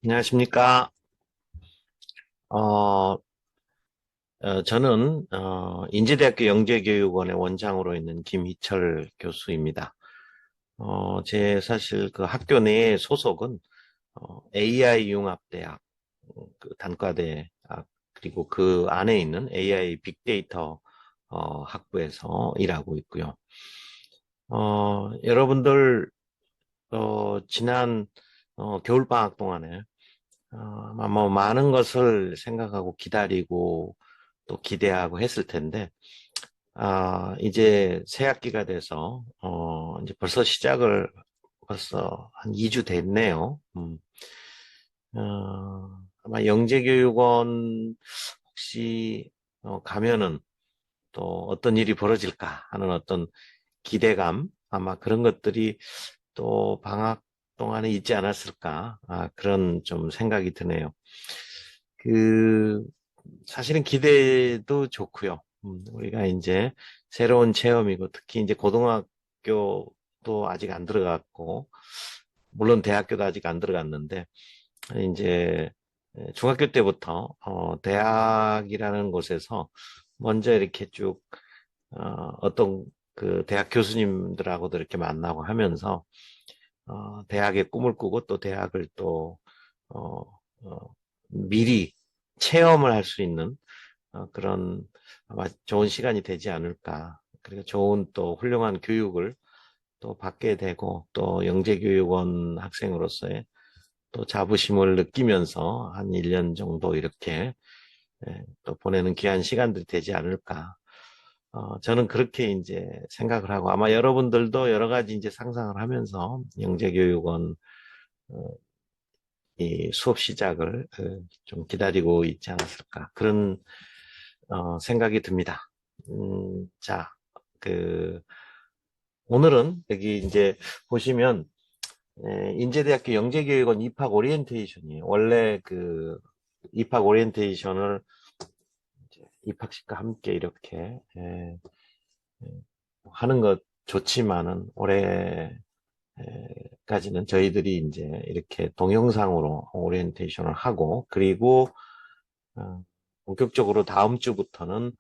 안녕하십니까. 어, 저는, 인제대학교 영재교육원의 원장으로 있는 김희철 교수입니다. 제 사실 그 학교 내의 소속은, AI 융합대학, 그 단과대, 그리고 그 안에 있는 AI 빅데이터, 학부에서 일하고 있고요. 여러분들, 지난, 겨울방학 동안에 아마 뭐 많은 것을 생각하고 기다리고 또 기대하고 했을 텐데, 이제 새 학기가 돼서, 이제 벌써 시작을 벌써 한 2주 됐네요. 아마 영재교육원 혹시 가면은 또 어떤 일이 벌어질까 하는 어떤 기대감, 아마 그런 것들이 또 방학 동안에 있지 않았을까, 그런 좀 생각이 드네요. 그, 사실은 기대도 좋고요. 우리가 이제 새로운 체험이고, 특히 이제 고등학교도 아직 안 들어갔고, 물론 대학교도 아직 안 들어갔는데, 이제 중학교 때부터, 대학이라는 곳에서 먼저 이렇게 쭉, 어떤 그 대학 교수님들하고도 이렇게 만나고 하면서, 대학의 꿈을 꾸고 또 대학을 또, 어, 미리 체험을 할 수 있는 그런 아마 좋은 시간이 되지 않을까. 그리고 좋은 또 훌륭한 교육을 또 받게 되고 또 영재교육원 학생으로서의 또 자부심을 느끼면서 한 1년 정도 이렇게 또 보내는 귀한 시간들이 되지 않을까. 저는 그렇게 이제 생각을 하고 아마 여러분들도 여러 가지 이제 상상을 하면서 영재교육원 이 수업 시작을 좀 기다리고 있지 않았을까. 그런 생각이 듭니다. 자, 그, 오늘은 여기 이제 보시면, 인제대학교 영재교육원 입학 오리엔테이션이에요. 원래 그 입학 오리엔테이션을 이제 입학식과 함께 이렇게 하는 것 좋지만은 올해까지는 저희들이 이제 이렇게 동영상으로 오리엔테이션을 하고 그리고 어, 본격적으로 다음 주부터는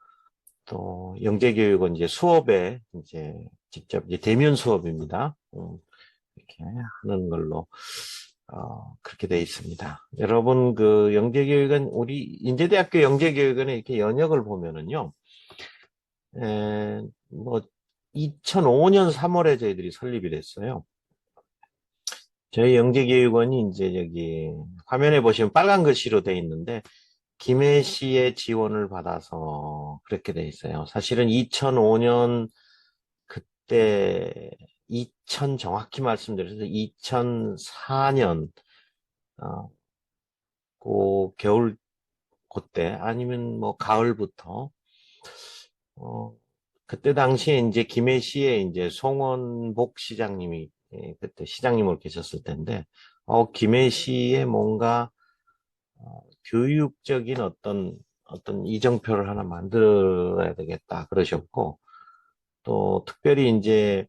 또 영재교육은 이제 수업에 이제 직접 이제 대면 수업입니다. 이렇게 하는 걸로 그렇게 돼 있습니다. 여러분 그 영재교육은 우리 인제대학교 영재교육원의 이렇게 연역을 보면은요, 뭐 2005년 3월에 저희들이 설립이 됐어요. 저희 영재교육원이 이제 여기 화면에 보시면 빨간 글씨로 돼 있는데 김해 시의 지원을 받아서 그렇게 돼 있어요. 사실은 2005년 그때 2000 정확히 말씀드려서 2004년 그 겨울 그때 아니면 뭐 가을부터 어 그때 당시에 이제 김해시에 이제 송원복 시장님이 그때 시장님으로 계셨을 텐데 김해시에 뭔가 교육적인 어떤 이정표를 하나 만들어야 되겠다 그러셨고 또 특별히 이제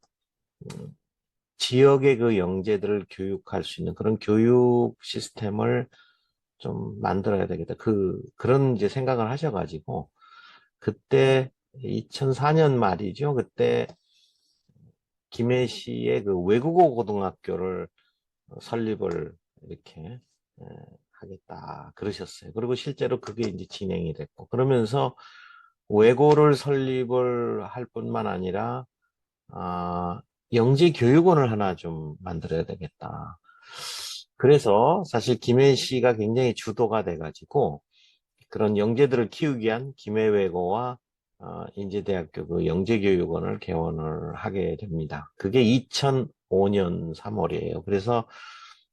지역의 그 영재들을 교육할 수 있는 그런 교육 시스템을 좀 만들어야 되겠다. 그런 이제 생각을 하셔가지고, 그때 2004년 말이죠. 그때 김해시의 그 외국어 고등학교를 설립을 이렇게 에, 하겠다 그러셨어요. 그리고 실제로 그게 이제 진행이 됐고, 그러면서 외고를 설립을 할 뿐만 아니라, 아, 영재교육원을 하나 좀 만들어야 되겠다. 그래서 사실 김해 씨가 굉장히 주도가 돼가지고 그런 영재들을 키우기 위한 김해외고와 인제대학교 그 영재교육원을 개원을 하게 됩니다. 그게 2005년 3월이에요. 그래서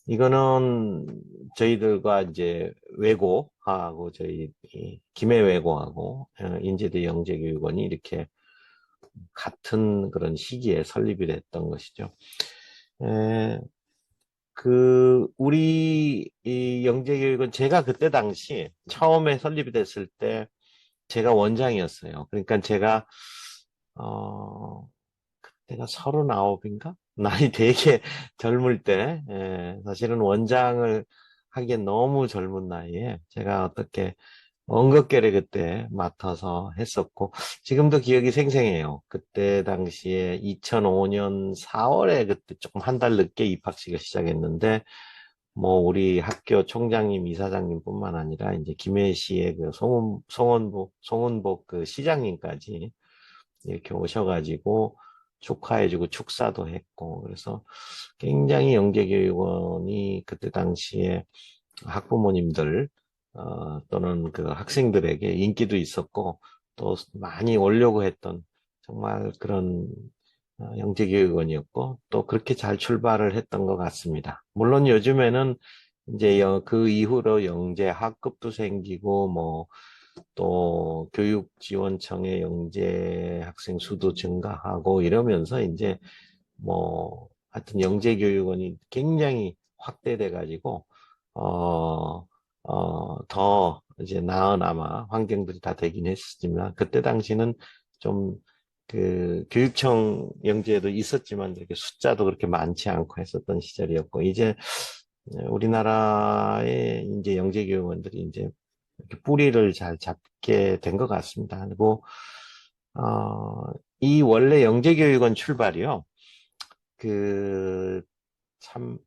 이거는 저희들과 이제 외고하고 저희 이 김해외고하고 인제대 영재교육원이 이렇게 같은 그런 시기에 설립이 됐던 것이죠. 에, 우리 이 영재교육은 제가 그때 당시 처음에 설립이 됐을 때 제가 원장이었어요. 그러니까 제가, 그때가 39인가? 나이 되게 젊을 때, 사실은 원장을 하기엔 너무 젊은 나이에 제가 어떻게 언급결에 그때 맡아서 했었고, 지금도 기억이 생생해요. 그때 당시에 2005년 4월에 그때 조금 한 달 늦게 입학식을 시작했는데, 뭐, 우리 학교 총장님, 이사장님뿐만 아니라, 이제 김해시의 그 송원복 그 시장님까지 이렇게 오셔가지고 축하해주고 축사도 했고, 그래서 굉장히 영재교육원이 그때 당시에 학부모님들 또는 그 학생들에게 인기도 있었고 또 많이 오려고 했던 정말 그런 영재교육원이었고 또 그렇게 잘 출발을 했던 것 같습니다. 물론 요즘에는 이제 그 이후로 영재 학급도 생기고 뭐 또 교육지원청의 영재 학생 수도 증가하고 이러면서 이제 뭐 하여튼 영재교육원이 굉장히 확대돼 가지고 더 이제 나은 아마 환경들이 다 되긴 했지만 그때 당시는 좀 그 교육청 영재도 있었지만 이렇게 숫자도 그렇게 많지 않고 했었던 시절이었고 이제 우리나라의 이제 영재교육원들이 이제 이렇게 뿌리를 잘 잡게 된 것 같습니다. 그리고 어, 이 원래 영재교육원 출발이요. 그, 참,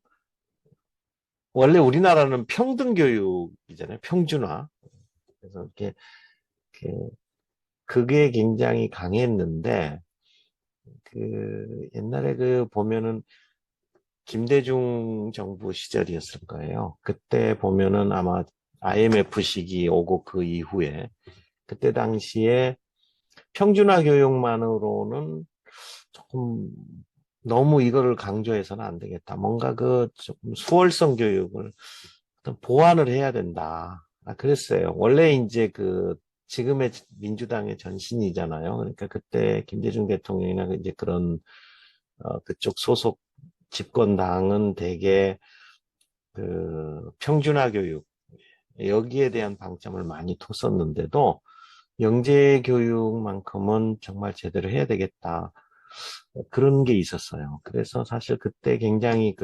원래 우리나라는 평등교육이잖아요. 평준화. 그래서 이렇게, 그, 그게 굉장히 강했는데, 옛날에 보면은, 김대중 정부 시절이었을 거예요. 그때 보면은 아마 IMF 시기 오고 그 이후에, 그때 당시에 평준화 교육만으로는 조금 너무 이거를 강조해서는 안 되겠다. 뭔가 조금 수월성 교육을 어떤 보완을 해야 된다. 그랬어요. 원래 이제 지금의 민주당의 전신이잖아요. 그러니까 그때 김대중 대통령이나 이제 그런, 그쪽 소속 집권당은 대개 평준화 교육, 여기에 대한 방점을 많이 뒀었는데도 영재 교육만큼은 정말 제대로 해야 되겠다. 그런 게 있었어요. 그래서 사실 그때 굉장히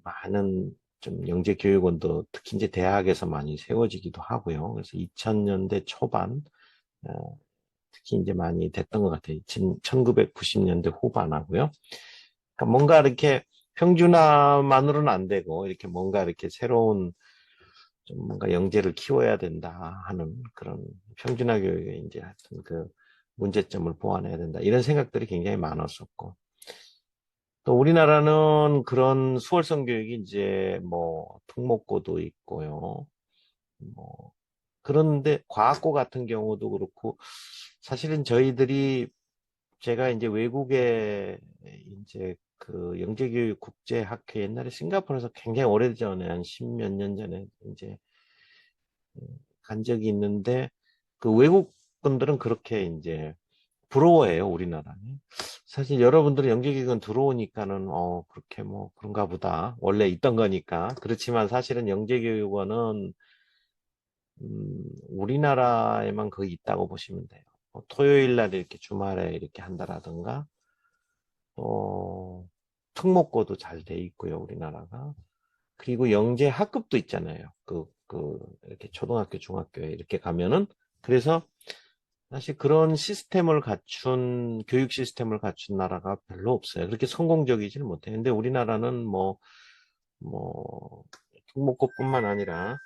많은 좀 영재 교육원도 특히 이제 대학에서 많이 세워지기도 하고요. 그래서 2000년대 초반, 특히 이제 많이 됐던 것 같아요. 1990년대 후반하고요. 그러니까 뭔가 이렇게 평준화만으로는 안 되고, 이렇게 뭔가 이렇게 새로운 좀 뭔가 영재를 키워야 된다 하는 그런 평준화 교육의 이제 하여튼 문제점을 보완해야 된다. 이런 생각들이 굉장히 많았었고. 또 우리나라는 그런 수월성 교육이 이제 뭐 특목고도 있고요. 뭐 그런데 과학고 같은 경우도 그렇고 사실은 저희들이 제가 이제 외국에 이제 영재교육 국제학회 옛날에 싱가포르에서 굉장히 오래전에 한 십몇 년 전에 이제 간 적이 있는데 외국 분들은 그렇게 이제 부러워해요, 우리나라는. 사실 여러분들은 영재기관 들어오니까는, 그렇게 뭐, 그런가 보다. 원래 있던 거니까. 그렇지만 사실은 영재교육원은, 우리나라에만 거의 있다고 보시면 돼요. 토요일 날 이렇게 주말에 이렇게 한다라든가, 또, 특목고도 잘 돼 있고요, 우리나라가. 그리고 영재 학급도 있잖아요. 이렇게 초등학교, 중학교에 이렇게 가면은. 그래서 사실 그런 교육 시스템을 갖춘 나라가 별로 없어요. 그렇게 성공적이지는 못해요. 근데 우리나라는 뭐, 특목고뿐만 아니라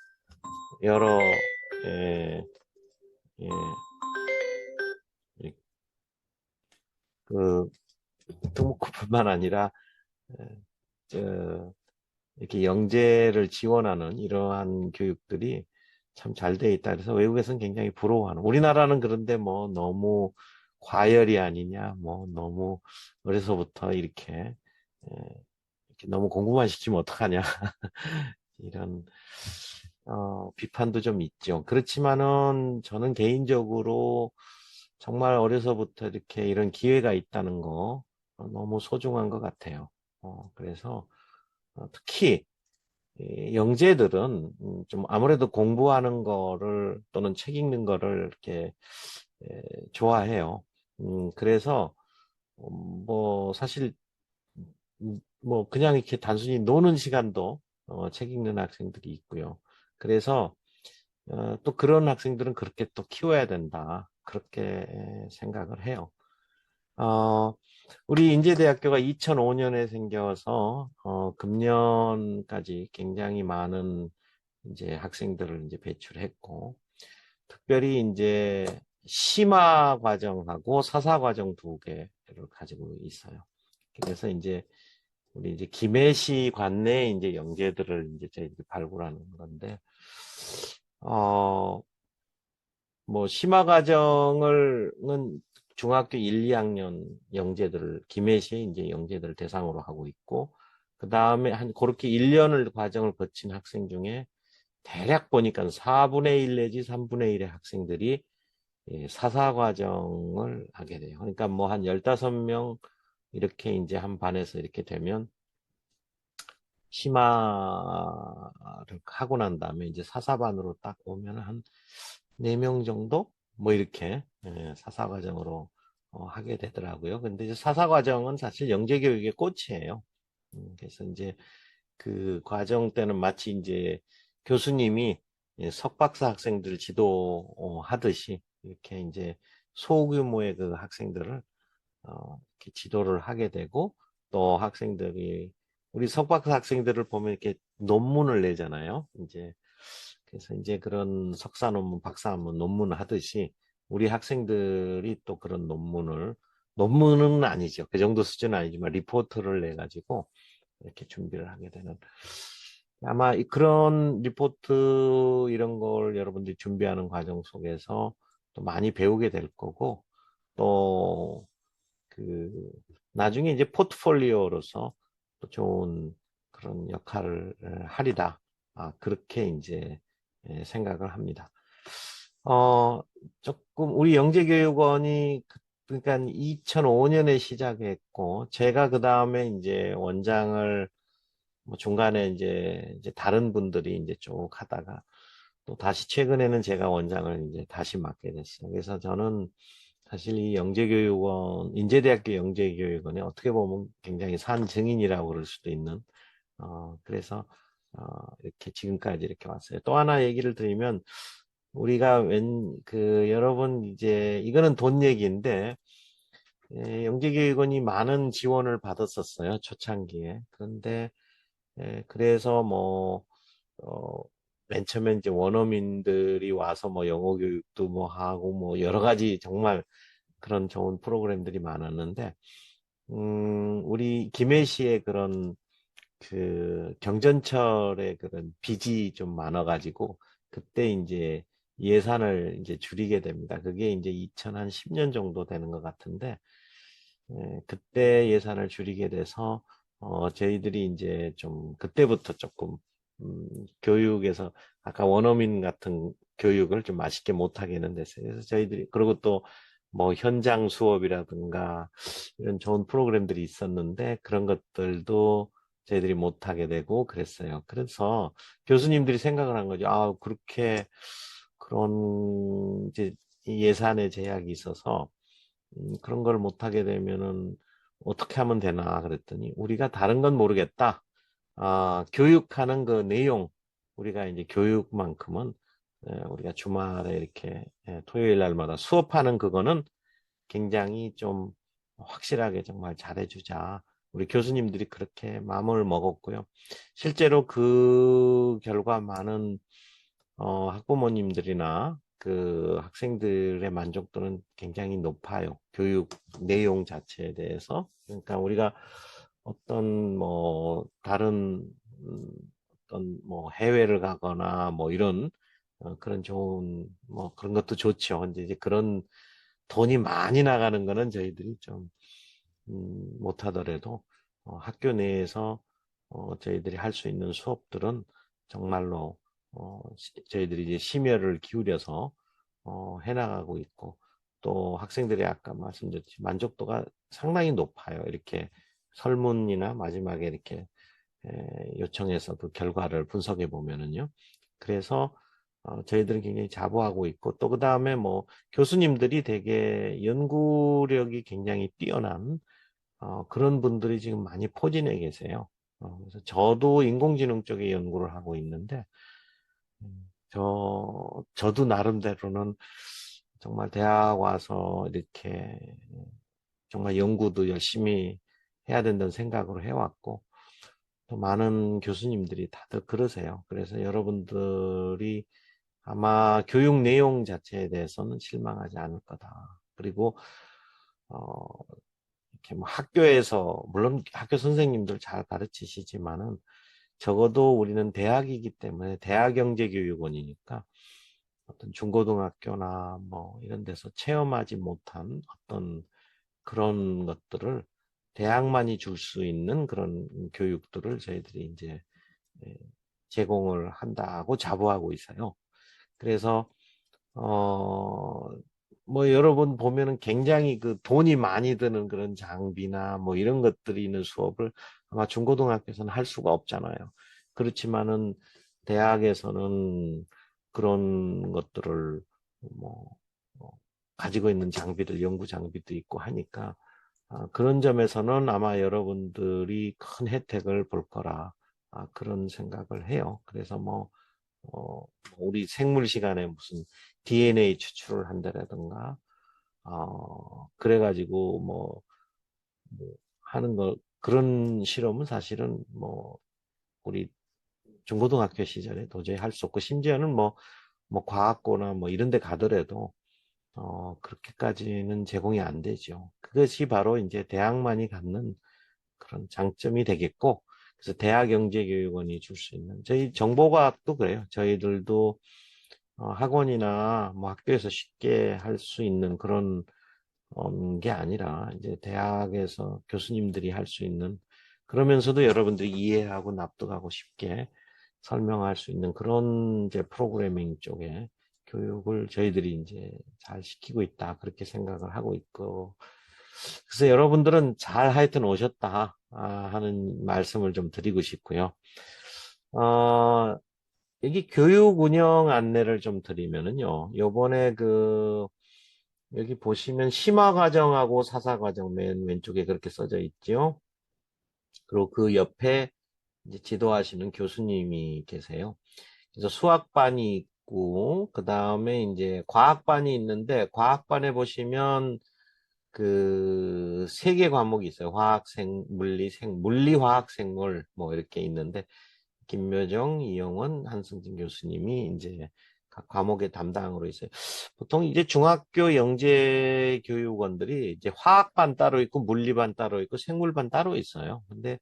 여러, 예, 예, 이- 그, 특목고뿐만 아니라, 예, 저, 이렇게 영재를 지원하는 이러한 교육들이 참 잘 돼 있다. 그래서 외국에서는 굉장히 부러워하는. 우리나라는 그런데 뭐 너무 과열이 아니냐, 뭐 너무 어려서부터 이렇게 너무 공부만 시키면 어떡하냐. 이런, 비판도 좀 있죠. 그렇지만은 저는 개인적으로 정말 어려서부터 이렇게 이런 기회가 있다는 거 너무 소중한 것 같아요. 그래서 특히 이 영재들은 좀 아무래도 공부하는 거를 또는 책 읽는 거를 이렇게 좋아해요. 그래서 뭐 사실 뭐 그냥 이렇게 단순히 노는 시간도 책 읽는 학생들이 있고요. 그래서 또 그런 학생들은 그렇게 또 키워야 된다. 그렇게 생각을 해요. 어, 우리 인제대학교가 2005년에 생겨서 금년까지 굉장히 많은 이제 학생들을 이제 배출했고, 특별히 이제 심화 과정하고 서사 과정 두 개를 가지고 있어요. 그래서 이제 우리 이제 김해시 관내 이제 영재들을 이제 저희들이 발굴하는 건데, 어, 뭐 심화 과정을는 중학교 1, 2학년 영재들을 김해시 이제 영재들을 대상으로 하고 있고, 그 다음에 한 그렇게 1년을 과정을 거친 학생 중에 대략 보니까 4분의 1 내지 3분의 1의 학생들이 사사 과정을 하게 돼요. 그러니까 뭐 한 15명 이렇게 이제 한 반에서 이렇게 되면 심화를 하고 난 다음에 이제 사사반으로 딱 오면 한 4명 정도? 뭐 이렇게 사사 과정으로 하게 되더라고요. 근데 이제 사사 과정은 사실 영재교육의 꽃이에요. 그래서 이제 그 과정 때는 마치 이제 교수님이 석박사 학생들 지도하듯이 이렇게 이제 소규모의 그 학생들을 이렇게 지도를 하게 되고 또 학생들이 우리 석박사 학생들을 보면 이렇게 논문을 내잖아요. 이제 그래서 이제 그런 석사 논문, 박사 논문을 하듯이 우리 학생들이 또 그런 논문은 아니죠. 그 정도 수준은 아니지만 리포트를 내 가지고 이렇게 준비를 하게 되는 아마 그런 리포트 이런 걸 여러분들이 준비하는 과정 속에서 또 많이 배우게 될 거고 또 그 나중에 이제 포트폴리오로서 또 좋은 그런 역할을 하리라 그렇게 이제 생각을 합니다. 조금 우리 영재교육원이 그러니까 2005년에 시작했고 제가 그 다음에 이제 원장을 뭐 중간에 이제 다른 분들이 이제 쭉 하다가 또 다시 최근에는 제가 원장을 이제 다시 맡게 됐어요. 그래서 저는 사실 이 영재교육원, 인제대학교 영재교육원에 어떻게 보면 굉장히 산 증인이라고 그럴 수도 있는, 그래서, 이렇게 지금까지 이렇게 왔어요. 또 하나 얘기를 드리면, 우리가 여러분, 이제, 이거는 돈 얘기인데, 영재교육원이 많은 지원을 받았었어요. 초창기에. 그런데, 그래서 뭐, 어, 맨 처음에 이제 원어민들이 와서 뭐 영어 교육도 뭐 하고 뭐 여러 가지 정말 그런 좋은 프로그램들이 많았는데, 우리 김해시의 그런 그 경전철의 그런 빚이 좀 많아가지고, 그때 이제 예산을 이제 줄이게 됩니다. 그게 이제 2010년 정도 되는 것 같은데, 그때 예산을 줄이게 돼서, 저희들이 이제 좀, 그때부터 조금, 교육에서, 아까 원어민 같은 교육을 좀 맛있게 못하게는 됐어요. 그래서 저희들이, 그리고 또, 뭐, 현장 수업이라든가, 이런 좋은 프로그램들이 있었는데, 그런 것들도 저희들이 못하게 되고 그랬어요. 그래서 교수님들이 생각을 한 거죠. 그렇게, 그런, 이제, 예산의 제약이 있어서, 그런 걸 못하게 되면은 어떻게 하면 되나 그랬더니 우리가 다른 건 모르겠다. 교육하는 그 내용, 우리가 이제 교육만큼은 우리가 주말에 이렇게 토요일 날마다 수업하는 그거는 굉장히 좀 확실하게 정말 잘해주자. 우리 교수님들이 그렇게 마음을 먹었고요. 실제로 그 결과 많은 학부모님들이나 그 학생들의 만족도는 굉장히 높아요. 교육 내용 자체에 대해서. 그러니까 우리가 어떤 뭐 다른 어떤 뭐 해외를 가거나 뭐 이런 그런 좋은 뭐 그런 것도 좋죠. 근데 이제 그런 돈이 많이 나가는 거는 저희들이 좀 못하더라도 학교 내에서 저희들이 할 수 있는 수업들은 정말로 저희들이 이제 심혈을 기울여서 해나가고 있고 또 학생들이 아까 말씀드렸지 만족도가 상당히 높아요. 이렇게 설문이나 마지막에 이렇게 요청해서 그 결과를 분석해 보면은요. 그래서 저희들은 굉장히 자부하고 있고 또 그 다음에 뭐 교수님들이 되게 연구력이 굉장히 뛰어난 그런 분들이 지금 많이 포진해 계세요. 그래서 저도 인공지능 쪽에 연구를 하고 있는데, 저도 나름대로는 정말 대학 와서 이렇게 정말 연구도 열심히 해야 된다는 생각으로 해왔고, 또 많은 교수님들이 다들 그러세요. 그래서 여러분들이 아마 교육 내용 자체에 대해서는 실망하지 않을 거다. 그리고, 어, 이렇게 뭐 학교에서, 물론 학교 선생님들 잘 가르치시지만은, 적어도 우리는 대학이기 때문에 대학경제교육원이니까 어떤 중고등학교나 뭐 이런 데서 체험하지 못한 어떤 그런 것들을 대학만이 줄 수 있는 그런 교육들을 저희들이 이제 예, 제공을 한다고 자부하고 있어요. 그래서 어, 뭐 여러분 보면은 굉장히 그 돈이 많이 드는 그런 장비나 뭐 이런 것들이 있는 수업을 아마 중고등학교에서는 할 수가 없잖아요. 그렇지만은 대학에서는 그런 것들을 뭐, 뭐 가지고 있는 장비들, 연구 장비도 있고 하니까 그런 점에서는 아마 여러분들이 큰 혜택을 볼 거라 그런 생각을 해요. 그래서 우리 생물 시간에 무슨 DNA 추출을 한다라든가, 그래가지고 뭐 하는 거, 그런 실험은 사실은 우리 중고등학교 시절에 도저히 할 수 없고, 심지어는 뭐 과학고나 뭐 이런 데 가더라도, 그렇게까지는 제공이 안 되죠. 그것이 바로 이제 대학만이 갖는 그런 장점이 되겠고, 그래서 대학경제교육원이 줄 수 있는, 저희 정보과학도 그래요. 저희들도 학원이나 뭐 학교에서 쉽게 할 수 있는 그런 게 아니라 이제 대학에서 교수님들이 할 수 있는 그러면서도 여러분들이 이해하고 납득하고 쉽게 설명할 수 있는 그런 이제 프로그래밍 쪽에 교육을 저희들이 이제 잘 시키고 있다 그렇게 생각을 하고 있고 그래서 여러분들은 잘 하여튼 오셨다 하는 말씀을 좀 드리고 싶고요. 어, 여기 교육 운영 안내를 좀 드리면은요. 요번에 여기 보시면 심화 과정하고 사사 과정 맨 왼쪽에 그렇게 써져 있죠. 그리고 그 옆에 이제 지도하시는 교수님이 계세요. 그래서 수학반이 있고, 그 다음에 이제 과학반이 있는데, 과학반에 보시면 그 세 개 과목이 있어요. 화학, 물리, 화학, 생물 뭐 이렇게 있는데, 김묘정, 이영원, 한승진 교수님이 이제 각 과목의 담당으로 있어요. 보통 이제 중학교 영재교육원들이 이제 화학반 따로 있고 물리반 따로 있고 생물반 따로 있어요. 근데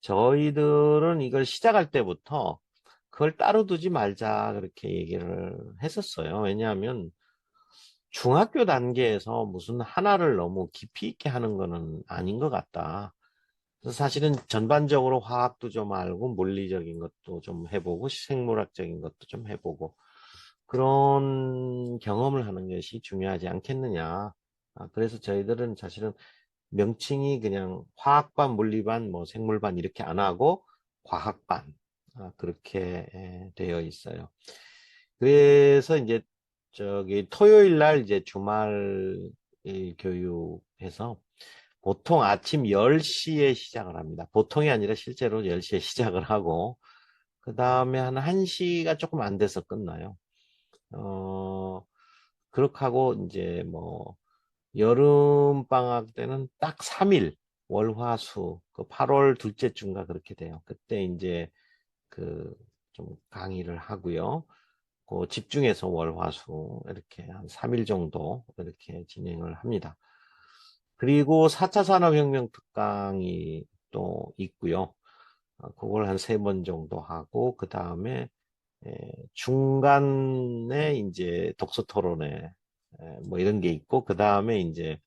저희들은 이걸 시작할 때부터 그걸 따로 두지 말자 그렇게 얘기를 했었어요. 왜냐하면 중학교 단계에서 무슨 하나를 너무 깊이 있게 하는 거는 아닌 것 같다. 그래서 사실은 전반적으로 화학도 좀 알고 물리적인 것도 좀 해보고 생물학적인 것도 좀 해보고 그런 경험을 하는 것이 중요하지 않겠느냐. 그래서 저희들은 사실은 명칭이 그냥 화학반, 물리반, 뭐 생물반 이렇게 안 하고 과학반 그렇게 되어 있어요. 그래서 이제 저기 토요일 날 이제 주말 교육해서 보통 아침 10시에 시작을 합니다. 보통이 아니라 실제로 10시에 시작을 하고, 그 다음에 한 1시가 조금 안 돼서 끝나요. 어, 그렇게 하고, 이제 여름방학 때는 딱 3일, 월, 화, 수, 그 8월 둘째 주인가 그렇게 돼요. 그때 이제 좀 강의를 하고요. 집중해서 월, 화, 수, 이렇게 한 3일 정도 이렇게 진행을 합니다. 그리고 4차 산업혁명 특강이 또 있고요. 그걸 한 3번 정도 하고, 그 다음에 중간에 이제 독서 토론회, 뭐 이런 게 있고, 그 다음에 이제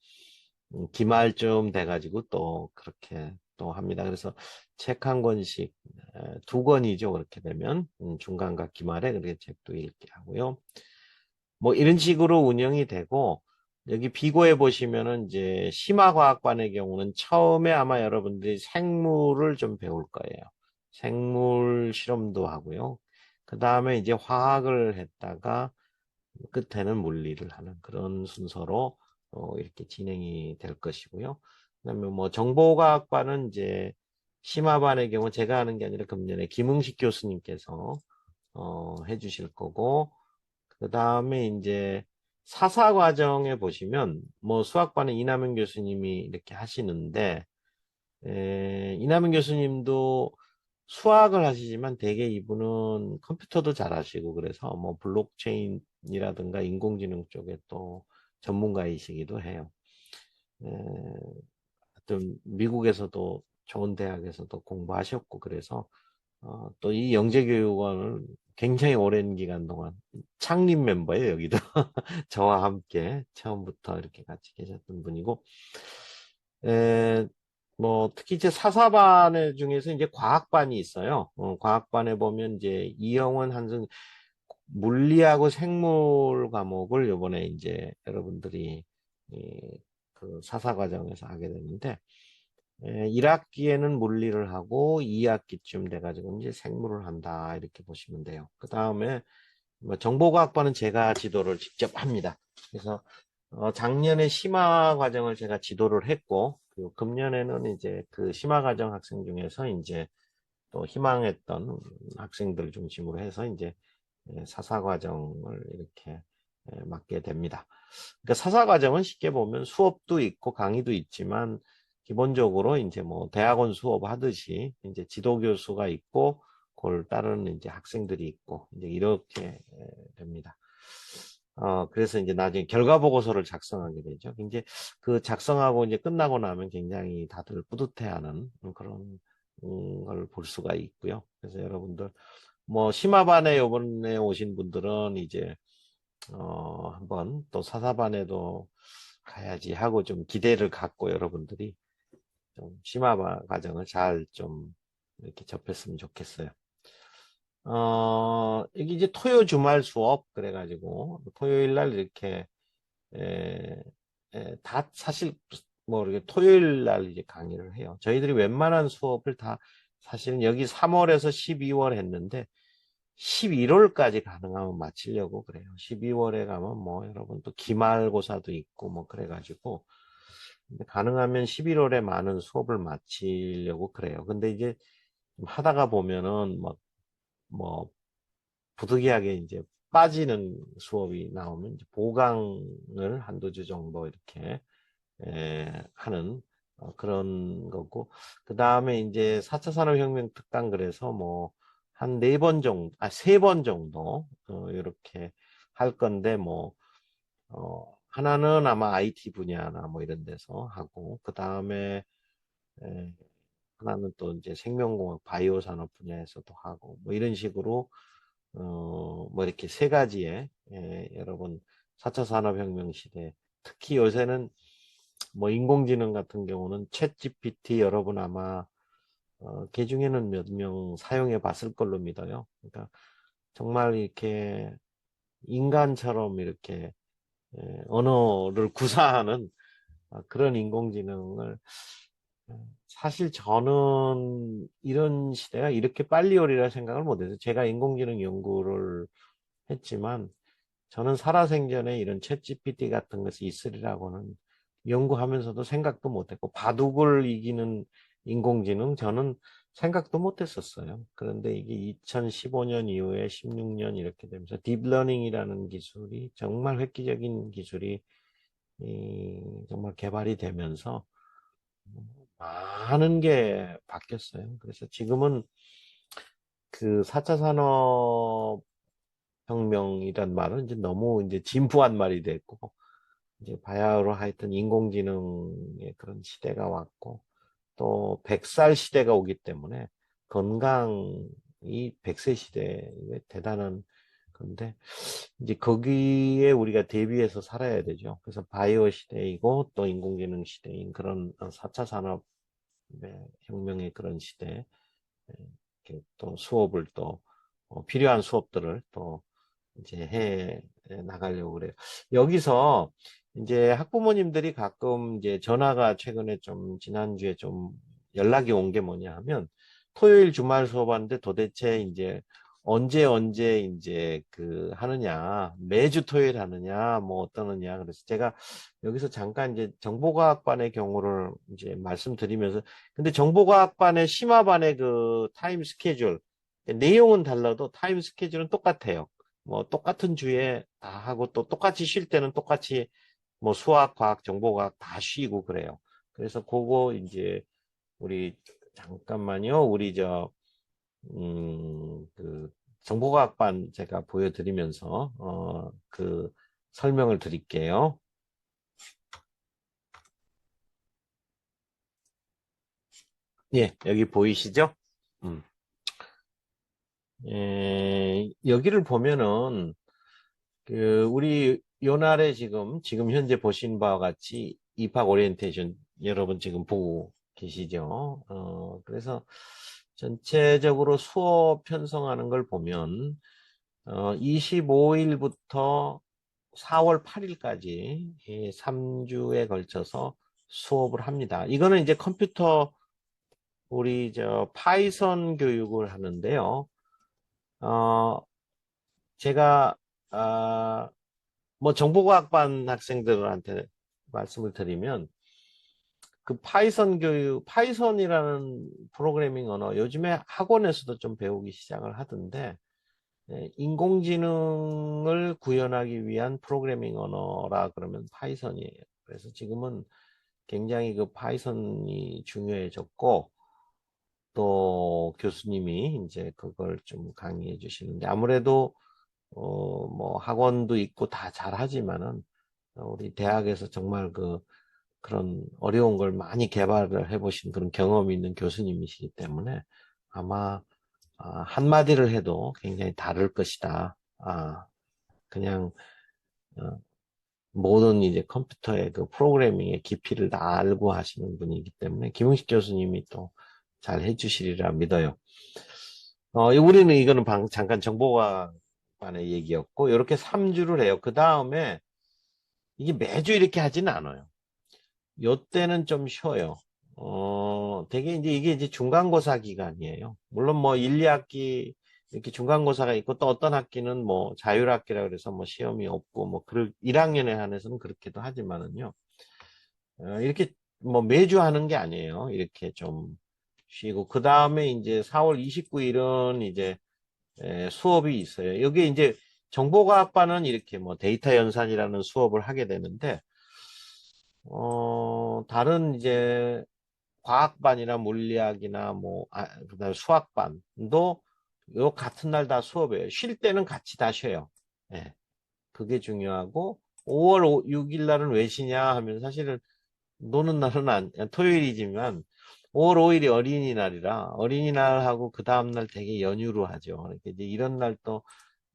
기말쯤 돼가지고 또 그렇게 또 합니다. 그래서 책 한 권씩, 2권이죠. 그렇게 되면, 중간과 기말에 그렇게 책도 읽게 하고요. 뭐 이런 식으로 운영이 되고 여기 비고에 보시면은 이제 심화과학반의 경우는 처음에 아마 여러분들이 생물을 좀 배울 거예요. 생물 실험도 하고요. 그 다음에 이제 화학을 했다가 끝에는 물리를 하는 그런 순서로 이렇게 진행이 될 것이고요. 그다음에 뭐 정보과학반은 이제 심화반의 경우 제가 하는 게 아니라 금년에 김응식 교수님께서 해주실 거고, 그 다음에 이제 사사 과정에 보시면 뭐 수학반은 이남현 교수님이 이렇게 하시는데, 이남현 교수님도 수학을 하시지만 대개 이분은 컴퓨터도 잘 하시고 그래서 뭐 블록체인이라든가 인공지능 쪽에 또 전문가이시기도 해요. 하여튼 미국에서도 좋은 대학에서도 공부하셨고 그래서 또 이 영재교육원을 굉장히 오랜 기간 동안 창립 멤버예요, 여기도. 저와 함께 처음부터 이렇게 같이 계셨던 분이고, 에, 뭐, 특히 이제 사사반 중에서 이제 과학반이 있어요. 과학반에 보면 이제 이영원, 한승, 물리하고 생물 과목을 요번에 이제 여러분들이 그 사사 과정에서 하게 되는데, 1학기에는 물리를 하고 2학기쯤 돼가지고 이제 생물을 한다 이렇게 보시면 돼요. 그 다음에 뭐 정보과학반은 제가 지도를 직접 합니다. 그래서 작년에 심화 과정을 제가 지도를 했고 그리고 금년에는 이제 그 심화 과정 학생 중에서 이제 또 희망했던 학생들 중심으로 해서 이제 사사 과정을 이렇게 맡게 됩니다. 그러니까 사사 과정은 쉽게 보면 수업도 있고 강의도 있지만 기본적으로 이제 뭐 대학원 수업 하듯이 이제 지도 교수가 있고 그걸 따르는 이제 학생들이 있고 이제 이렇게 됩니다. 그래서 이제 나중에 결과 보고서를 작성하게 되죠. 이제 그 작성하고 이제 끝나고 나면 굉장히 다들 뿌듯해하는 그런 걸 볼 수가 있고요. 그래서 여러분들 뭐 심화반에 요번에 오신 분들은 이제 한번 또 사사반에도 가야지 하고 좀 기대를 갖고 여러분들이 좀 심화 과정을 잘 좀 이렇게 접했으면 좋겠어요. 여기 이제 토요 주말 수업 그래가지고 토요일 날 이렇게 에, 다 사실 뭐 이렇게 토요일 날 이제 강의를 해요. 저희들이 웬만한 수업을 다 사실은 여기 3월에서 12월 했는데 11월까지 가능하면 마치려고 그래요. 12월에 가면 뭐 여러분 또 기말고사도 있고 뭐 그래가지고 근데 가능하면 11월에 많은 수업을 마치려고 그래요. 근데 이제 좀 하다가 보면은 뭐 부득이하게 이제 빠지는 수업이 나오면 이제 보강을 한두 주 정도 이렇게 하는 그런 거고 그 다음에 이제 4차 산업혁명 특강 그래서 뭐 한 네 번 정도, 세 번 정도 이렇게 할 건데 뭐 하나는 아마 IT 분야나 뭐 이런 데서 하고 그 다음에 하나는 또 이제 생명공학 바이오 산업 분야에서도 하고 뭐 이런 식으로 뭐 이렇게 세 가지의 여러분 4차 산업혁명 시대 특히 요새는 뭐 인공지능 같은 경우는 챗 GPT 여러분 아마 그 중에는 몇 명 사용해 봤을 걸로 믿어요. 그러니까 정말 이렇게 인간처럼 이렇게 언어를 구사하는 그런 인공지능을 사실 저는 이런 시대가 이렇게 빨리 오리라 생각을 못해서 제가 인공지능 연구를 했지만 저는 살아생전에 이런 챗 GPT 같은 것이 있으리라고는 연구하면서도 생각도 못했고 바둑을 이기는 인공지능 저는 생각도 못했었어요. 그런데 이게 2015년 이후에 16년 이렇게 되면서 딥러닝이라는 기술이 정말 획기적인 기술이 정말 개발이 되면서 많은 게 바뀌었어요. 그래서 지금은 그 4차 산업혁명이란 말은 이제 너무 이제 진부한 말이 됐고, 이제 바야흐로 하여튼 인공지능의 그런 시대가 왔고, 또 100살 시대가 오기 때문에 건강이 100세 시대에 대단한 건데, 이제 거기에 우리가 대비해서 살아야 되죠. 그래서 바이오 시대이고 또 인공지능 시대인 그런 4차 산업 혁명의 그런 시대에 이렇게 또 수업을 또 필요한 수업들을 또 이제 해 나가려고 그래요. 여기서 이제 학부모님들이 가끔 이제 전화가 최근에 좀 지난주에 좀 연락이 온 게 뭐냐 하면 토요일 주말 수업하는데 도대체 이제 언제 이제 그 하느냐, 매주 토요일 하느냐, 뭐 어떠느냐. 그래서 제가 여기서 잠깐 이제 정보과학반의 경우를 이제 말씀드리면서, 근데 정보과학반의 심화반의 그 타임 스케줄, 내용은 달라도 타임 스케줄은 똑같아요. 뭐 똑같은 주에 다 하고 또 똑같이 쉴 때는 똑같이 뭐 수학, 과학, 정보과학 다 쉬고 그래요. 그래서 그거 이제 우리 잠깐만요. 우리 그 정보과학반 제가 보여드리면서 그 설명을 드릴게요. 예, 여기 보이시죠? 음. 여기를 보면은 우리 요날에 지금 현재 보신 바와 같이 입학 오리엔테이션 여러분 지금 보고 계시죠? 그래서 전체적으로 수업 편성하는 걸 보면 25일부터 4월 8일까지 3주에 걸쳐서 수업을 합니다. 이거는 이제 컴퓨터 우리 파이썬 교육을 하는데요. 어, 제가 뭐 정보과학반 학생들한테 말씀을 드리면 그 파이썬 교육, 파이썬이라는 프로그래밍 언어 요즘에 학원에서도 좀 배우기 시작을 하던데 인공지능을 구현하기 위한 프로그래밍 언어라 그러면 파이썬이에요. 그래서 지금은 굉장히 그 파이썬이 중요해졌고 또 교수님이 이제 그걸 좀 강의해 주시는데 아무래도 뭐 학원도 있고 다 잘하지만은 우리 대학에서 정말 그런 어려운 걸 많이 개발을 해보신 그런 경험이 있는 교수님이시기 때문에 아마 한마디를 해도 굉장히 다를 것이다. 그냥 어, 모든 이제 컴퓨터의 그 프로그래밍의 깊이를 다 알고 하시는 분이기 때문에 김웅식 교수님이 또 잘 해주시리라 믿어요. 우리는 이거는 잠깐 정보과관의 얘기였고 이렇게 3주를 해요. 그 다음에 이게 매주 이렇게 하지는 않아요. 요때는 좀 쉬어요. 되게 이제 이게 이제 중간고사 기간이에요. 물론 뭐 1, 2학기 이렇게 중간고사가 있고 또 어떤 학기는 뭐 자율학기라 그래서 뭐 시험이 없고 뭐 1학년에 한해서는 그렇기도 하지만은요. 이렇게 뭐 매주 하는 게 아니에요. 이렇게 좀 쉬고 그 다음에 이제 4월 29일은 이제 수업이 있어요. 여기 이제 정보과학반은 이렇게 뭐 데이터 연산이라는 수업을 하게 되는데 다른 이제 과학반이나 물리학이나 뭐, 그다음에 수학반도 요 같은 날 다 수업이에요. 쉴 때는 같이 다 쉬어요. 예, 그게 중요하고, 5월 6일 날은 왜 쉬냐 하면 사실은 노는 날은 토요일이지만, 5월 5일이 어린이날이라 어린이날하고 그 다음날 되게 연휴로 하죠. 그러니까 이제 이런 날 또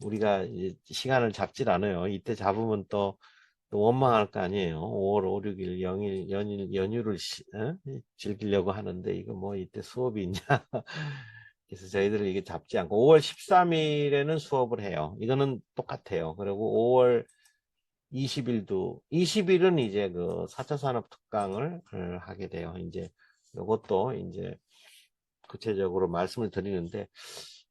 우리가 이제 시간을 잡질 않아요. 이때 잡으면 또 원망할 거 아니에요. 5월 5, 6일 연휴를 즐기려고 하는데 이거 뭐 이때 수업이 있냐. 그래서 저희들은 이게 잡지 않고 5월 13일에는 수업을 해요. 이거는 똑같아요. 그리고 5월 20일은 이제 그 4차 산업 특강을 하게 돼요. 이제 이것도 이제 구체적으로 말씀을 드리는데,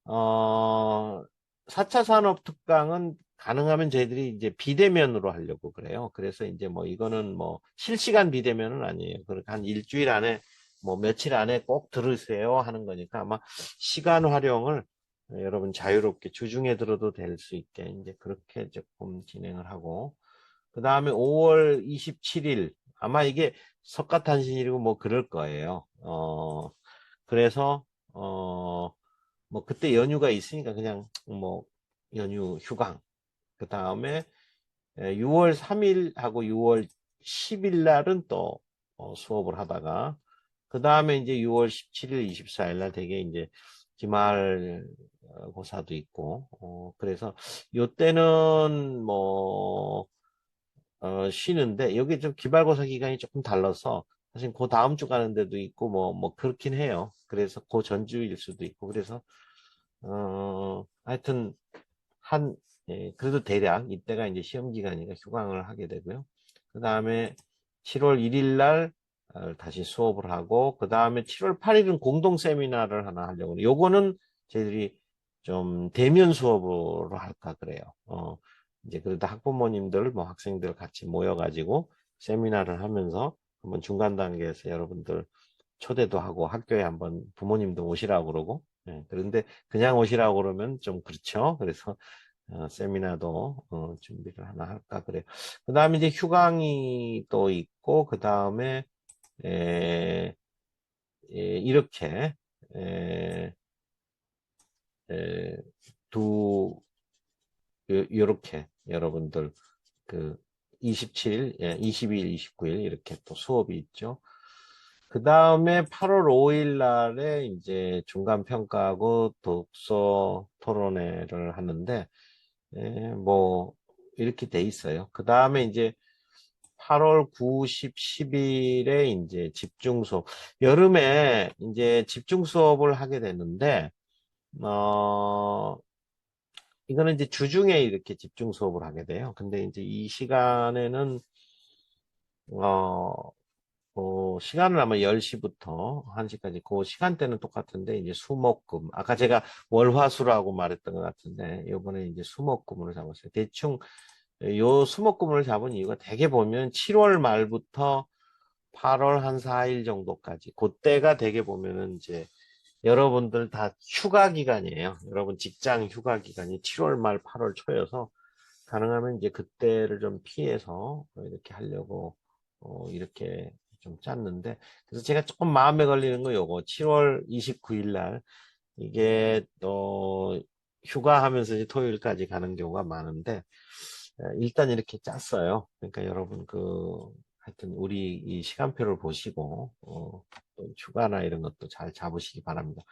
어, 4차 산업 특강은 가능하면 저희들이 이제 비대면으로 하려고 그래요. 그래서 이제 뭐 이거는 뭐 실시간 비대면은 아니에요. 그러니까 한 일주일 안에 뭐 며칠 안에 꼭 들으세요 하는 거니까 아마 시간 활용을 여러분 자유롭게 주중에 들어도 될 수 있게 이제 그렇게 조금 진행을 하고 그 다음에 5월 27일 아마 이게 석가탄신일이고 뭐 그럴 거예요. 그래서 뭐 그때 연휴가 있으니까 그냥 뭐 연휴 휴강. 그 다음에 6월 3일하고 6월 10일 날은 또 수업을 하다가 그 다음에 이제 6월 17일, 24일 날 되게 이제 기말 고사도 있고 그래서 요때는 뭐 쉬는데 여기 좀 기말고사 기간이 조금 달라서 사실 그 다음 주 가는 데도 있고 뭐 그렇긴 해요. 그래서 그 전주일 수도 있고 그래서 하여튼 그래도 대략 이때가 이제 시험 기간이니까 휴강을 하게 되고요. 그 다음에 7월 1일 날 다시 수업을 하고 그 다음에 7월 8일은 공동 세미나를 하나 하려고 해요. 요거는 저희들이 좀 대면 수업으로 할까 그래요. 이제 그래도 학부모님들, 뭐 학생들 같이 모여가지고 세미나를 하면서 한번 중간 단계에서 여러분들 초대도 하고 학교에 한번 부모님도 오시라고 그러고, 예, 그런데 그냥 오시라고 그러면 좀 그렇죠. 그래서 세미나도 준비를 하나 할까 그래요. 그 다음에 이제 휴강이 또 있고, 그 다음에 이렇게 에, 에, 두 요렇게 여러분들 그 27일, 22일, 29일 이렇게 또 수업이 있죠. 그 다음에 8월 5일 날에 이제 중간 평가하고 독서 토론회를 하는데, 뭐 이렇게 돼 있어요. 그 다음에 이제 8월 9, 10, 10일에 이제 집중 수업. 여름에 이제 집중 수업을 하게 되는데, 어, 이거는 이제 주중에 이렇게 집중 수업을 하게 돼요. 근데 이제 이 시간에는, 어, 시간은 아마 10시부터 1시까지, 그 시간대는 똑같은데, 이제 수목금. 아까 제가 월화수라고 말했던 것 같은데, 이번에 이제 수목금으로 잡았어요. 대충, 요 수목금을 잡은 이유가 대개 보면 7월 말부터 8월 한 4일 정도까지, 그때가 대개 보면은 이제 여러분들 다 휴가 기간이에요. 여러분 직장 휴가 기간이 7월 말 8월 초여서 가능하면 이제 그때를 좀 피해서 이렇게 하려고 이렇게 좀 짰는데, 그래서 제가 조금 마음에 걸리는 거 요거 7월 29일 날 이게 휴가하면서 이제 토요일까지 가는 경우가 많은데, 일단 이렇게 짰어요. 그러니까 여러분 하여튼 우리 이 시간표를 보시고 또 휴가나 이런 것도 잘 잡으시기 바랍니다.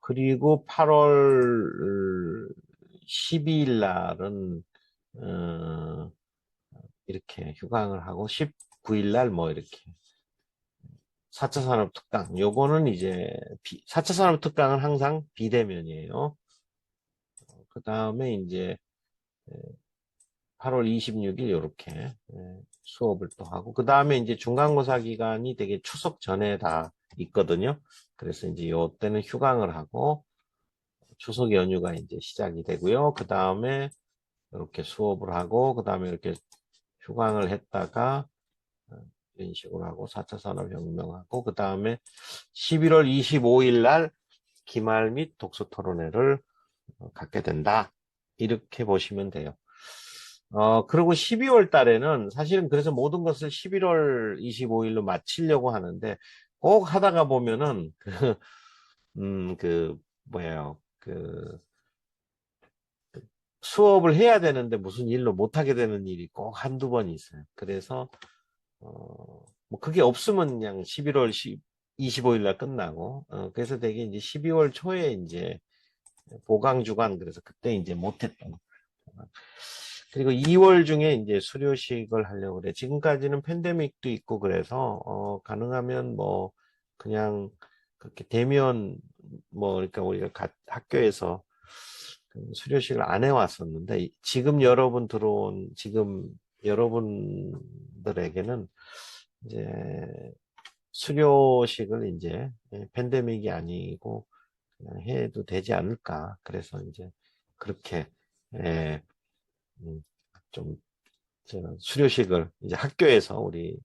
그리고 8월 12일 날은 어, 이렇게 휴강을 하고 19일 날 뭐 이렇게 4차 산업 특강, 요거는 이제 4차 산업 특강은 항상 비대면이에요. 그 다음에 이제 8월 26일 이렇게 수업을 또 하고, 그 다음에 이제 중간고사 기간이 되게 추석 전에 다 있거든요. 그래서 이제 요 때는 휴강을 하고 추석 연휴가 이제 시작이 되고요. 그 다음에 이렇게 수업을 하고, 그 다음에 이렇게 휴강을 했다가 이런 식으로 하고 4차 산업혁명하고, 그 다음에 11월 25일 날 기말 및 독서 토론회를 갖게 된다. 이렇게 보시면 돼요. 그리고 12월 달에는 사실은 그래서 모든 것을 11월 25일로 마치려고 하는데, 꼭 하다가 보면은 뭐예요. 수업을 해야 되는데 무슨 일로 못하게 되는 일이 꼭 한두 번 있어요. 그래서, 뭐 그게 없으면 그냥 11월 25일 날 끝나고, 그래서 되게 이제 12월 초에 이제 보강주간, 그래서 그때 이제 못했던. 그리고 2월 중에 이제 수료식을 하려고 그래. 지금까지는 팬데믹도 있고 그래서, 가능하면 뭐, 그냥 그렇게 대면, 뭐, 그러니까 우리가 학교에서 그 수료식을 안 해왔었는데, 지금 여러분들에게는 이제 수료식을 이제 팬데믹이 아니고 그냥 해도 되지 않을까. 그래서 이제 그렇게, 예, 좀, 수료식을 이제 학교에서 우리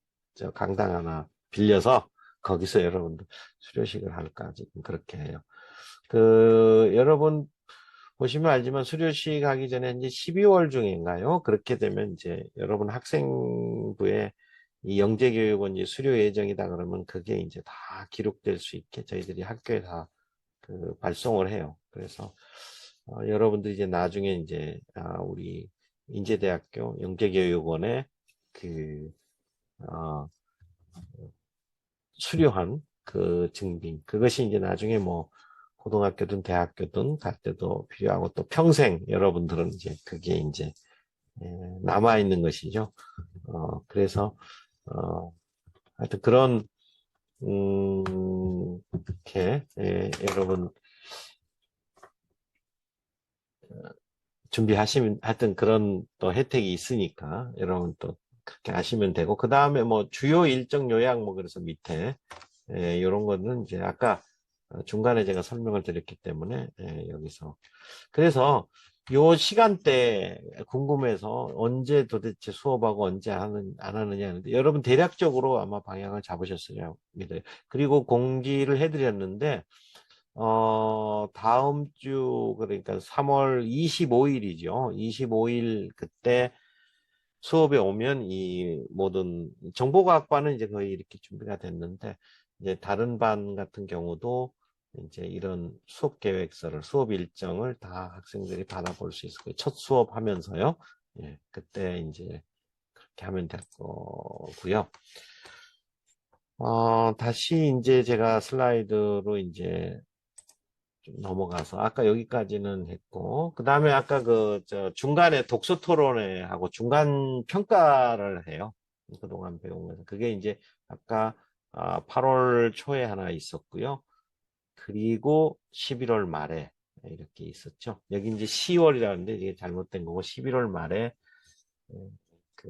강당 하나 빌려서 거기서 여러분들 수료식을 할까 지금 그렇게 해요. 여러분 보시면 알지만 수료식 하기 전에 이제 12월 중인가요? 그렇게 되면 이제 여러분 학생부에 이 영재교육원 이제 수료 예정이다 그러면 그게 이제 다 기록될 수 있게 저희들이 학교에 다 발송을 해요. 그래서 여러분들 이제 나중에 이제 우리 인제대학교 영재교육원에 그 어, 수료한 그 증빙, 그것이 이제 나중에 뭐 고등학교든 대학교든 갈 때도 필요하고 또 평생 여러분들은 이제 그게 이제 남아 있는 것이죠. 그래서 하여튼 그런 이렇게 여러분 준비하시면 하여튼 그런 또 혜택이 있으니까 여러분 또 그렇게 하시면 되고, 그 다음에 뭐 주요 일정 요약 뭐 그래서 밑에 이런 거는 이제 아까 중간에 제가 설명을 드렸기 때문에 여기서 그래서 요 시간대 궁금해서 언제 도대체 수업하고 언제 안 하느냐 하는데 여러분 대략적으로 아마 방향을 잡으셨으려 믿어요. 그리고 공지를 해드렸는데 다음 주 그러니까 3월 25일이죠. 25일 그때 수업에 오면 이 모든 정보과학반은 이제 거의 이렇게 준비가 됐는데 이제 다른 반 같은 경우도 이제 이런 수업 계획서를 수업 일정을 다 학생들이 받아볼 수 있을 거예요. 첫 수업 하면서요. 예, 그때 이제 그렇게 하면 될 거고요. 다시 이제 제가 슬라이드로 이제 좀 넘어가서 아까 여기까지는 했고 그 다음에 아까 중간에 독서 토론회하고 중간 평가를 해요. 그동안 배운 거는 그게 이제 아까 8월 초에 하나 있었고요. 그리고 11월 말에 이렇게 있었죠. 여기 이제 10월이라는데 이게 잘못된 거고 11월 말에 그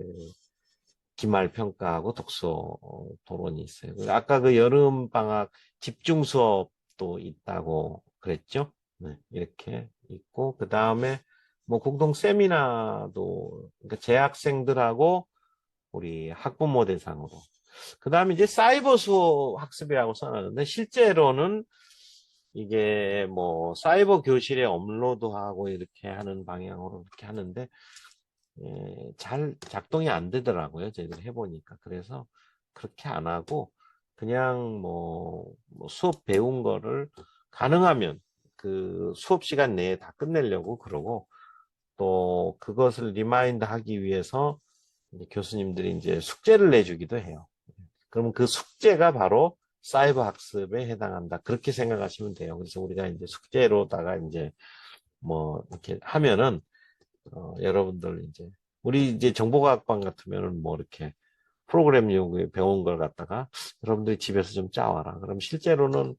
기말 평가하고 독서 토론이 있어요. 아까 그 여름 방학 집중 수업도 있다고 그랬죠. 네, 이렇게 있고 그 다음에 뭐 공동 세미나도 그러니까 재학생들하고 우리 학부모 대상으로 그 다음에 이제 사이버 수업 학습이라고 써놨는데 실제로는 이게 뭐 사이버 교실에 업로드하고 이렇게 하는 방향으로 이렇게 하는데 잘 작동이 안 되더라고요. 저희들 해보니까. 그래서 그렇게 안 하고 그냥 뭐 수업 배운 거를 가능하면 그 수업 시간 내에 다 끝내려고 그러고 또 그것을 리마인드 하기 위해서 이제 교수님들이 이제 숙제를 내주기도 해요. 그러면 그 숙제가 바로 사이버 학습에 해당한다. 그렇게 생각하시면 돼요. 그래서 우리가 이제 숙제로다가 이제 뭐 이렇게 하면은 여러분들 이제 우리 이제 정보과학반 같으면은 뭐 이렇게 프로그램 연구에 배운 걸 갖다가 여러분들이 집에서 좀 짜와라. 그럼 실제로는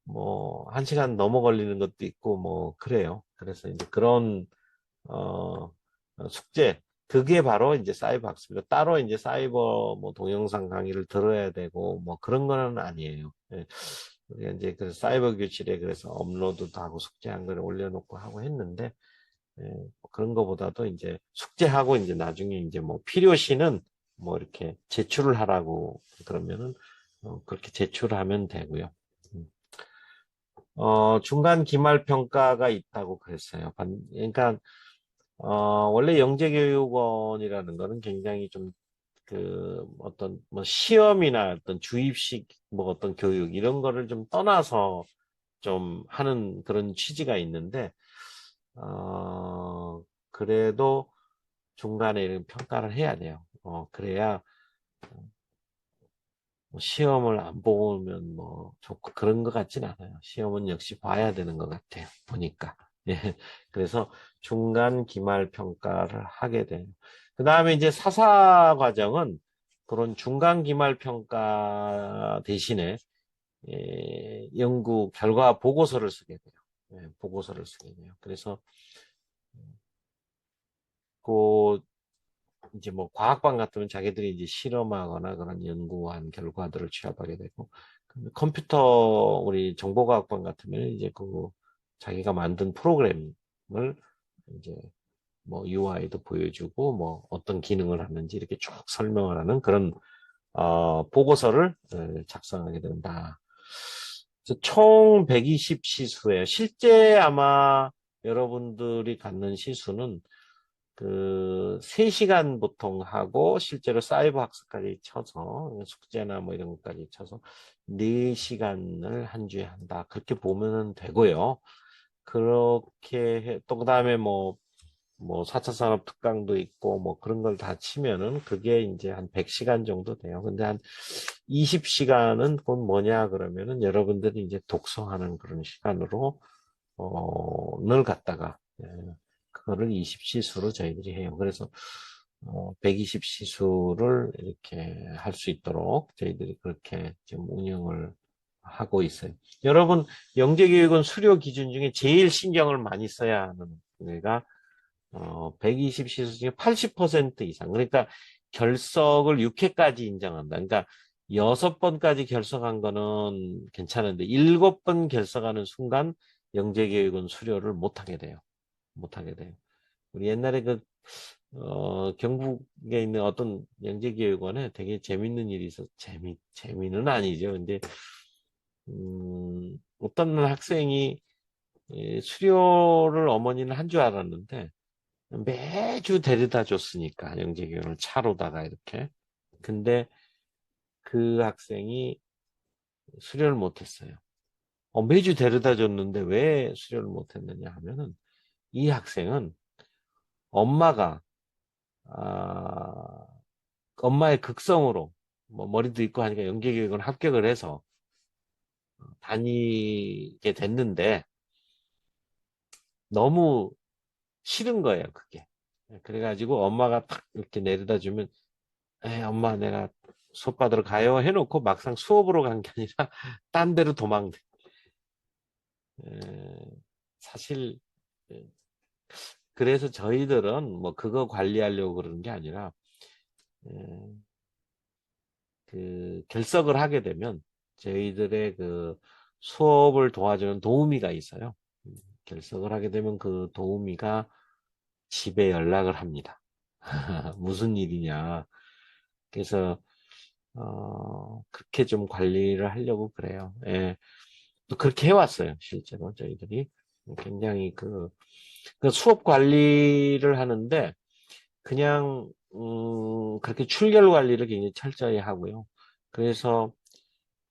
뭐 1시간 넘어 걸리는 것도 있고 뭐 그래요. 그래서 이제 그런 어 숙제 그게 바로 이제 사이버 학습이고 따로 이제 사이버 뭐 동영상 강의를 들어야 되고 뭐 그런 거는 아니에요. 예. 우리가 이제 그 사이버 교실에 그래서 업로드도 하고 숙제한 걸 올려놓고 하고 했는데 그런 거보다도 이제 숙제하고 이제 나중에 이제 뭐 필요시는 뭐 이렇게 제출을 하라고 그러면은 그렇게 제출하면 되고요. 음. 중간 기말 평가가 있다고 그랬어요. 그러니까 원래 영재교육원이라는 거는 굉장히 좀 어떤 뭐 시험이나 어떤 주입식 뭐 어떤 교육 이런 거를 좀 떠나서 좀 하는 그런 취지가 있는데 그래도 중간에 이런 평가를 해야 돼요. 그래야 뭐 시험을 안 보면 뭐 좋고 그런 것 같진 않아요. 시험은 역시 봐야 되는 것 같아요. 보니까. 예. 그래서 중간 기말 평가를 하게 돼요. 그 다음에 이제 사사 과정은 그런 중간 기말 평가 대신에 연구 결과 보고서를 쓰게 돼요. 보고서를 쓰게 돼요. 그래서 그 이제 뭐 과학반 같으면 자기들이 이제 실험하거나 그런 연구한 결과들을 취합하게 되고 컴퓨터 우리 정보과학반 같으면 이제 그 자기가 만든 프로그램을 이제 뭐 UI도 보여주고 뭐 어떤 기능을 하는지 이렇게 쭉 설명을 하는 그런 보고서를 작성하게 된다. 총 120시수예요. 실제 아마 여러분들이 갖는 시수는 3시간 보통 하고, 실제로 사이버 학습까지 쳐서, 숙제나 뭐 이런 것까지 쳐서, 4시간을 한 주에 한다. 그렇게 보면 되고요. 또, 그 다음에 뭐 4차 산업 특강도 있고, 뭐 그런 걸 다 치면은, 그게 이제 한 100시간 정도 돼요. 근데 한 20시간은 곧 뭐냐, 그러면은, 여러분들이 이제 독서하는 그런 시간으로, 늘 갖다가, 그거를 20시수로 저희들이 해요. 그래서 120시수를 이렇게 할 수 있도록 저희들이 그렇게 지금 운영을 하고 있어요. 여러분, 영재교육은 수료 기준 중에 제일 신경을 많이 써야 하는 데가 120시수 중에 80% 이상. 그러니까 결석을 6회까지 인정한다. 그러니까 6번까지 결석한 거는 괜찮은데 7번 결석하는 순간 영재교육은 수료를 못하게 돼요. 못하게 돼요. 우리 옛날에 경북에 있는 어떤 영재교육원에 되게 재밌는 일이 재미는 아니죠. 근데, 어떤 학생이 수료를 어머니는 한 줄 알았는데, 매주 데려다 줬으니까, 영재교육을 차로다가 이렇게. 근데 그 학생이 수료를 못했어요. 매주 데려다 줬는데 왜 수료를 못했느냐 하면은, 이 학생은 엄마가, 아, 엄마의 극성으로 뭐 머리도 있고 하니까 연계교육을 합격을 해서 다니게 됐는데 너무 싫은 거예요, 그게. 그래가지고 엄마가 탁 이렇게 내려다 주면 엄마 내가 수업 받으러 가요 해놓고 막상 수업으로 간 게 아니라 딴 데로 도망대. 에, 사실 에, 그래서 저희들은 뭐 그거 관리하려고 그러는 게 아니라 에, 그 결석을 하게 되면 저희들의 그 수업을 도와주는 도우미가 있어요. 결석을 하게 되면 그 도우미가 집에 연락을 합니다. 무슨 일이냐. 그래서 그렇게 좀 관리를 하려고 그래요. 예. 또 그렇게 해왔어요. 실제로 저희들이 굉장히 그 수업 관리를 하는데 그냥 그렇게 출결 관리를 굉장히 철저히 하고요. 그래서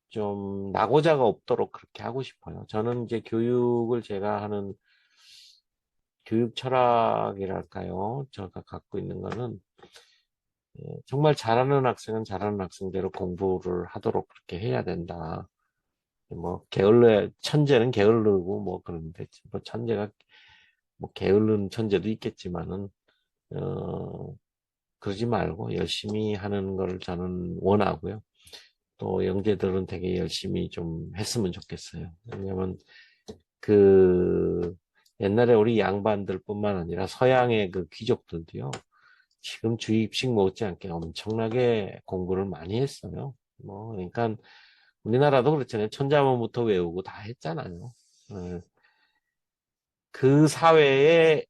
좀 낙오자가 없도록 그렇게 하고 싶어요. 저는 이제 교육을 제가 하는 교육 철학이랄까요? 제가 갖고 있는 거는 정말 잘하는 학생은 잘하는 학생대로 공부를 하도록 그렇게 해야 된다. 뭐 천재는 게을르고 뭐 그런데 뭐 천재가 뭐 게으른 천재도 있겠지만은 어 그러지 말고 열심히 하는 걸 저는 원하고요. 또 영재들은 되게 열심히 좀 했으면 좋겠어요. 왜냐면 그 옛날에 우리 양반들뿐만 아니라 서양의 그 귀족들도요. 지금 주입식 못지않게 엄청나게 공부를 많이 했어요. 뭐 그러니까 우리나라도 그렇잖아요. 천자문부터 외우고 다 했잖아요. 어, 그 사회에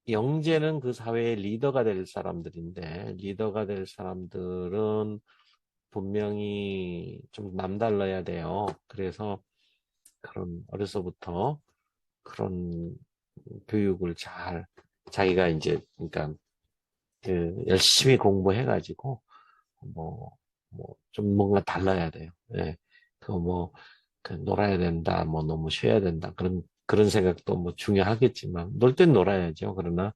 영재는 그 사회의 리더가 될 사람들인데 리더가 될 사람들은 분명히 좀 남달라야 돼요. 그래서 그런 어려서부터 그런 교육을 자기가 이제 그러니까 열심히 공부해가지고 좀 뭔가 달라야 돼요. 예. 놀아야 된다, 뭐 너무 쉬어야 된다. 그런 생각도 뭐 중요하겠지만, 놀 땐 놀아야죠. 그러나,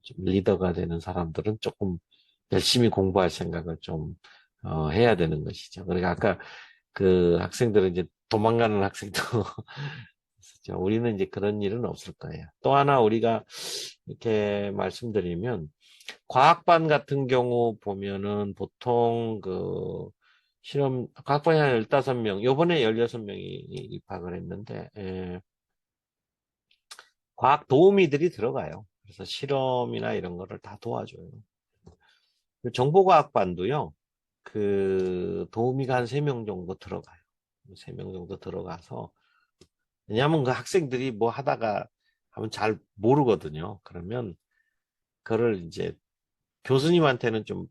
좀 리더가 되는 사람들은 조금 열심히 공부할 생각을 좀, 해야 되는 것이죠. 그러니까 아까 그 학생들은 이제 도망가는 학생도 있었죠. 우리는 이제 그런 일은 없을 거예요. 또 하나 우리가 이렇게 말씀드리면, 과학반 같은 경우 보면은 보통 과학반이 한 15명, 요번에 16명이 입학을 했는데, 과학 도우미들이 들어가요. 그래서 실험이나 이런 거를 다 도와줘요. 정보과학반도요, 도우미가 한 3명 정도 들어가요. 3명 정도 들어가서, 왜냐하면 그 학생들이 뭐 하다가 하면 잘 모르거든요. 그러면, 그거를 이제 교수님한테는 좀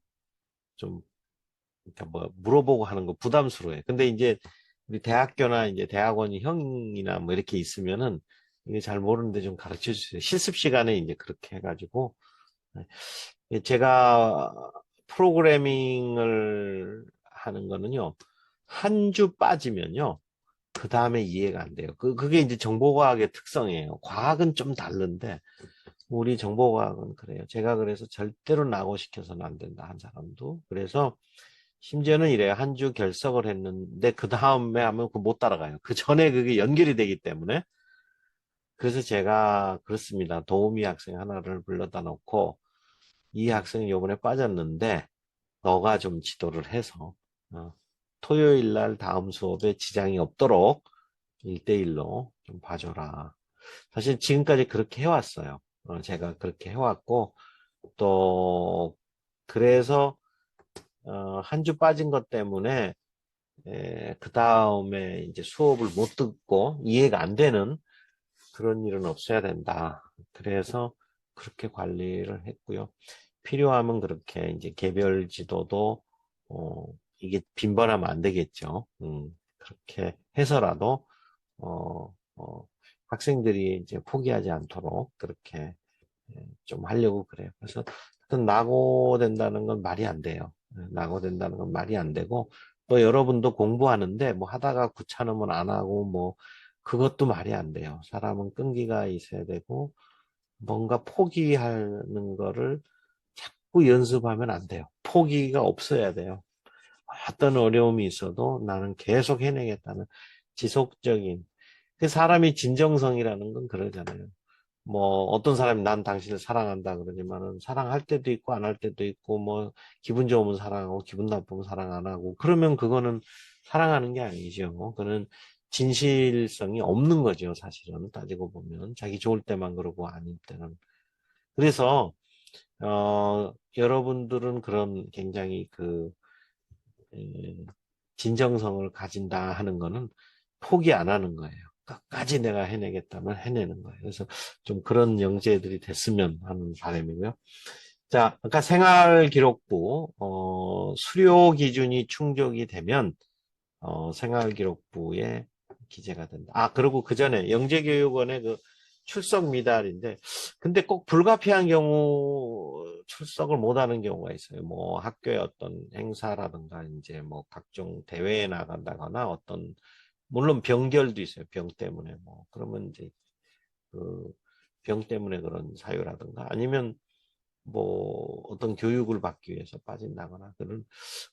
그러니까 뭐 물어보고 하는 거 부담스러워해. 근데 이제 우리 대학교나 이제 대학원이 형이나 뭐 이렇게 있으면은 이게 잘 모르는데 좀 가르쳐 주세요. 실습 시간에 이제 그렇게 해가지고 제가 프로그래밍을 하는 거는요. 한 주 빠지면요. 그 다음에 이해가 안 돼요. 그게 이제 정보과학의 특성이에요. 과학은 좀 다른데 우리 정보과학은 그래요. 제가 그래서 절대로 낙오시켜서는 안 된다. 한 사람도. 그래서 심지어는 이래요. 한 주 결석을 했는데 그 다음에 하면 못 따라가요. 그 전에 그게 연결이 되기 때문에. 그래서 제가 그렇습니다. 도우미 학생 하나를 불러다 놓고 이 학생이 요번에 빠졌는데 너가 좀 지도를 해서 어, 토요일 날 다음 수업에 지장이 없도록 1대1로 좀 봐줘라. 사실 지금까지 그렇게 해왔어요. 제가 그렇게 해왔고 또 그래서 한 주 빠진 것 때문에 그 다음에 이제 수업을 못 듣고 이해가 안 되는 그런 일은 없어야 된다. 그래서 그렇게 관리를 했고요. 필요하면 그렇게 이제 개별 지도도 이게 빈번하면 안 되겠죠. 그렇게 해서라도 어, 어, 학생들이 이제 포기하지 않도록 그렇게 좀 하려고 그래요. 그래서 하여튼 낙오된다는 건 말이 안 돼요. 낙오된다는 건 말이 안 되고 또 여러분도 공부하는데 뭐 하다가 귀찮으면 안 하고 뭐 그것도 말이 안 돼요. 사람은 끈기가 있어야 되고 뭔가 포기하는 거를 자꾸 연습하면 안 돼요. 포기가 없어야 돼요. 어떤 어려움이 있어도 나는 계속 해내겠다는 지속적인 그 사람이 진정성이라는 건 그러잖아요. 뭐 어떤 사람이 난 당신을 사랑한다 그러지만은 사랑할 때도 있고 안 할 때도 있고 뭐 기분 좋으면 사랑하고 기분 나쁘면 사랑 안 하고 그러면 그거는 사랑하는 게 아니죠. 그는 진실성이 없는 거죠. 사실은 따지고 보면 자기 좋을 때만 그러고 아닐 때는. 그래서 여러분들은 그런 굉장히 에, 진정성을 가진다 하는 거는 포기 안 하는 거예요. 끝까지 내가 해내겠다면 해내는 거예요. 그래서 좀 그런 영재들이 됐으면 하는 바람이고요. 자, 아까 생활기록부, 수료 기준이 충족이 되면, 생활기록부에 기재가 된다. 아, 그리고 그 전에 영재교육원의 그 출석 미달인데, 근데 꼭 불가피한 경우 출석을 못 하는 경우가 있어요. 뭐 학교의 어떤 행사라든가 이제 뭐 각종 대회에 나간다거나 어떤 물론 병결도 있어요. 병 때문에 뭐 그러면 이제 그 병 때문에 그런 사유라든가 아니면 뭐 어떤 교육을 받기 위해서 빠진다거나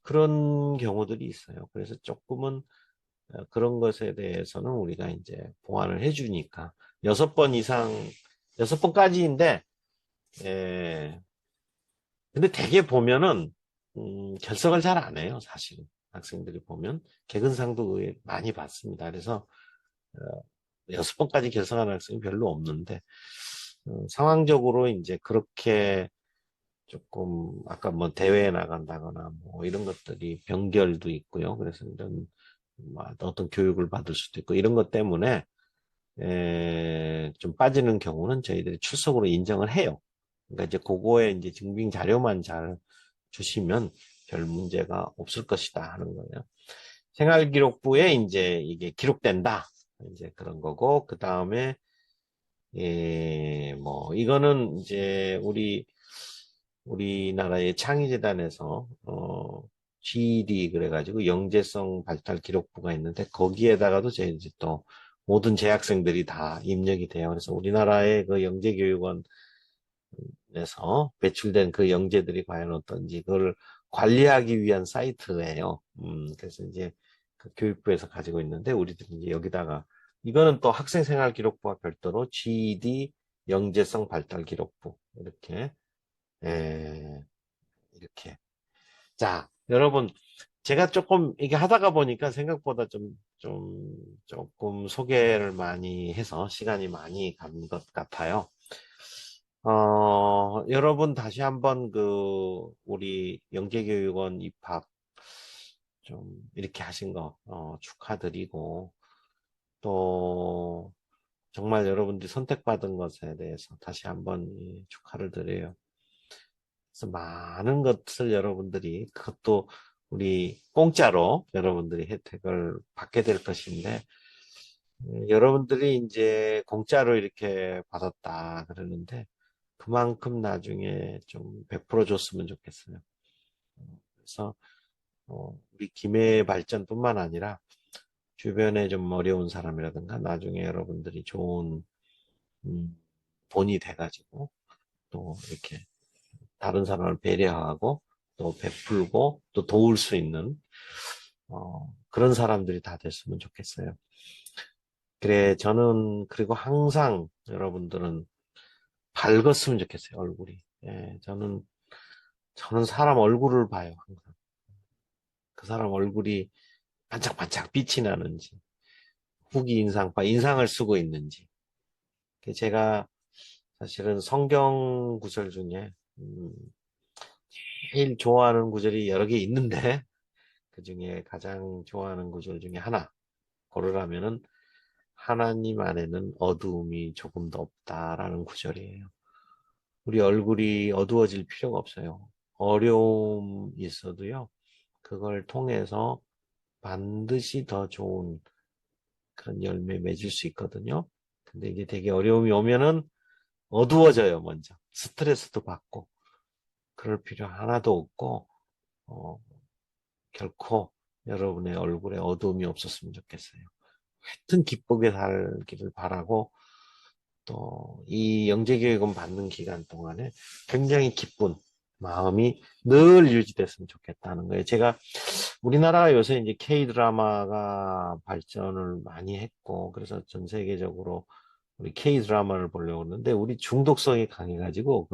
그런 경우들이 있어요. 그래서 조금은 그런 것에 대해서는 우리가 이제 보완을 해주니까 6번 이상 6번까지인데 근데 대개 보면은 결석을 잘 안 해요. 사실은 학생들이 보면 개근상도 많이 받습니다. 그래서 6번까지 결석하는 학생이 별로 없는데 상황적으로 이제 그렇게 조금 아까 뭐 대회에 나간다거나 뭐 이런 것들이 병결도 있고요. 그래서 이런 뭐 어떤 교육을 받을 수도 있고 이런 것 때문에 좀 빠지는 경우는 저희들이 출석으로 인정을 해요. 그러니까 이제 그거에 이제 증빙 자료만 잘 주시면 별 문제가 없을 것이다 하는 거예요. 생활기록부에 이제 이게 기록된다. 이제 그런 거고, 그 다음에, 뭐, 이거는 이제 우리나라의 창의재단에서, GED 그래가지고 영재성 발달 기록부가 있는데, 거기에다가도 이제 또 모든 재학생들이 다 입력이 돼요. 그래서 우리나라의 그 영재교육원에서 배출된 그 영재들이 과연 어떤지, 그걸 관리하기 위한 사이트예요. 그래서 이제 그 교육부에서 가지고 있는데 우리들이 이제 여기다가 이거는 또 학생생활기록부와 별도로 GED 영재성 발달 기록부 에, 이렇게 자 여러분 제가 조금 이게 하다가 보니까 생각보다 조금 소개를 많이 해서 시간이 많이 간 것 같아요. 여러분 다시 한번 우리 영재교육원 입학 좀 이렇게 하신 거 축하드리고 또 정말 여러분들이 선택받은 것에 대해서 다시 한번 축하를 드려요. 그래서 많은 것을 여러분들이 그것도 우리 공짜로 여러분들이 혜택을 받게 될 것인데 여러분들이 이제 공짜로 이렇게 받았다 그러는데 그만큼 나중에 좀 베풀어 줬으면 좋겠어요. 그래서 우리 기회 발전뿐만 아니라 주변에 좀 어려운 사람이라든가 나중에 여러분들이 좋은 본이 돼가지고 또 이렇게 다른 사람을 배려하고 또 베풀고 또 도울 수 있는 그런 사람들이 다 됐으면 좋겠어요. 그래 저는 그리고 항상 여러분들은 밝았으면 좋겠어요. 얼굴이. 예, 저는 사람 얼굴을 봐요. 항상. 그 사람 얼굴이 반짝반짝 빛이 나는지 후기 인상파 인상을 쓰고 있는지 제가 사실은 성경 구절 중에 제일 좋아하는 구절이 여러 개 있는데 그 중에 가장 좋아하는 구절 중에 하나 고르라면은 하나님 안에는 어두움이 조금도 없다라는 구절이에요. 우리 얼굴이 어두워질 필요가 없어요. 어려움이 있어도요. 그걸 통해서 반드시 더 좋은 그런 열매 맺을 수 있거든요. 근데 이제 되게 어려움이 오면은 어두워져요, 먼저. 스트레스도 받고. 그럴 필요 하나도 없고, 어, 결코 여러분의 얼굴에 어두움이 없었으면 좋겠어요. 하여튼 기쁘게 살기를 바라고, 또 이 영재교육원 받는 기간 동안에 굉장히 기쁜 마음이 늘 유지됐으면 좋겠다는 거예요. 제가 우리나라가 요새 이제 K-드라마가 발전을 많이 했고, 그래서 전 세계적으로 우리 K-드라마를 보려고 하는데, 우리 중독성이 강해가지고,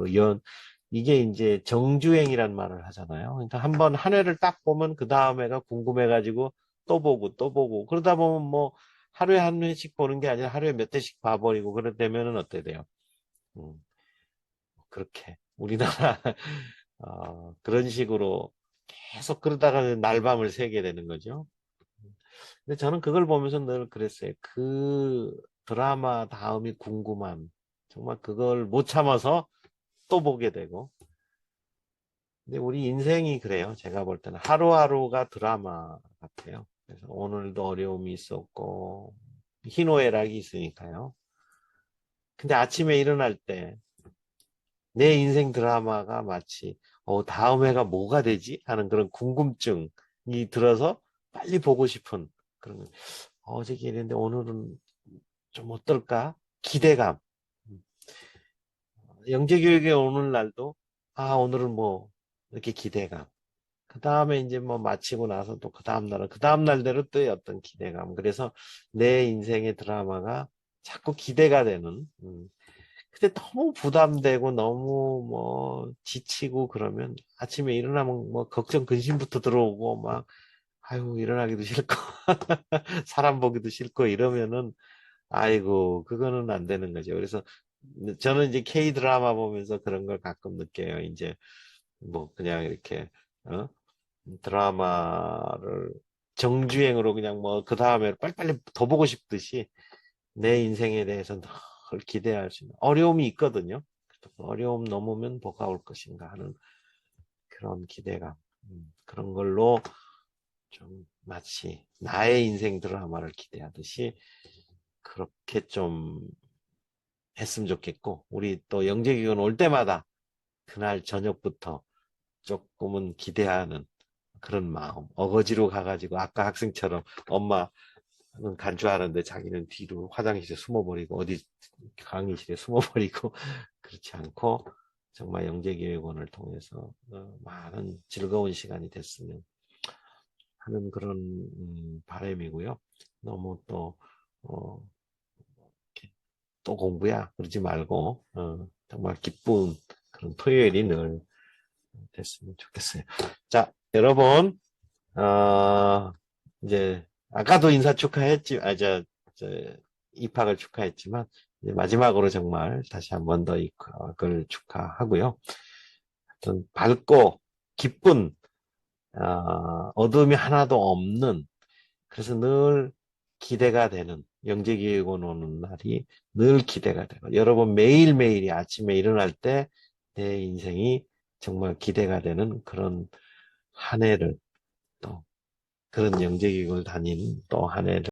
이게 이제 정주행이란 말을 하잖아요. 그러니까 한번 한 회를 딱 보면 그 다음 회가 궁금해가지고 또 보고 또 보고, 그러다 보면 뭐 하루에 한 회씩 보는 게 아니라 하루에 몇 회씩 봐버리고, 그러다면은 어떻게 돼요? 음, 그렇게. 우리나라, 그런 식으로 계속 그러다가 날밤을 새게 되는 거죠. 근데 저는 그걸 보면서 늘 그랬어요. 그 드라마 다음이 궁금함. 정말 그걸 못 참아서 또 보게 되고. 근데 우리 인생이 그래요. 제가 볼 때는 하루하루가 드라마 같아요. 그래서 오늘도 어려움이 있었고, 희노애락이 있으니까요. 근데 아침에 일어날 때 내 인생 드라마가 마치, 다음 회가 뭐가 되지? 하는 그런 궁금증이 들어서 빨리 보고 싶은 그런, 어저께 이랬는데 오늘은 좀 어떨까? 기대감. 영재교육에 오는 날도, 오늘은 뭐, 이렇게 기대감. 그 다음에 이제 뭐 마치고 나서 또 그 다음 날은, 그 다음 날대로 또 어떤 기대감. 그래서 내 인생의 드라마가 자꾸 기대가 되는, 근데 너무 부담되고 너무 뭐 지치고 그러면 아침에 일어나면 뭐 걱정 근심부터 들어오고 막, 아유, 일어나기도 싫고, 사람 보기도 싫고 이러면은, 아이고, 그거는 안 되는 거죠. 그래서 저는 이제 K 드라마 보면서 그런 걸 가끔 느껴요. 이제 뭐 그냥 이렇게 어? 드라마를 정주행으로 그냥 뭐 그 다음에 빨리빨리 더 보고 싶듯이 내 인생에 대해서 늘 기대할 수 있는 어려움이 있거든요. 어려움 넘으면 뭐가 올 것인가 하는 그런 기대감. 그런 걸로 좀 마치 나의 인생 드라마를 기대하듯이 그렇게 좀 했으면 좋겠고, 우리 또 영재기간 올 때마다 그날 저녁부터 조금은 기대하는 그런 마음. 어거지로 가가지고 아까 학생처럼 엄마는 간 줄 알았는데 자기는 뒤로 화장실에 숨어버리고 어디 강의실에 숨어버리고 그렇지 않고 정말 영재교육원을 통해서 많은 즐거운 시간이 됐으면 하는 그런 바람이고요. 너무 또 어, 또 공부야 그러지 말고 정말 기쁜 그런 토요일이 늘 됐으면 좋겠어요. 자, 여러분, 이제 아까도 인사 축하했지, 입학을 축하했지만 이제 마지막으로 정말 다시 한 번 더 입학을 축하하고요. 하여튼 밝고 기쁜 어둠이 하나도 없는, 그래서 늘 기대가 되는 영재기획원 오는 날이 늘 기대가 되고, 여러분 매일매일이 아침에 일어날 때 내 인생이 정말 기대가 되는 그런 한 해를, 또 그런 영재기획을 다닌 또 한 해를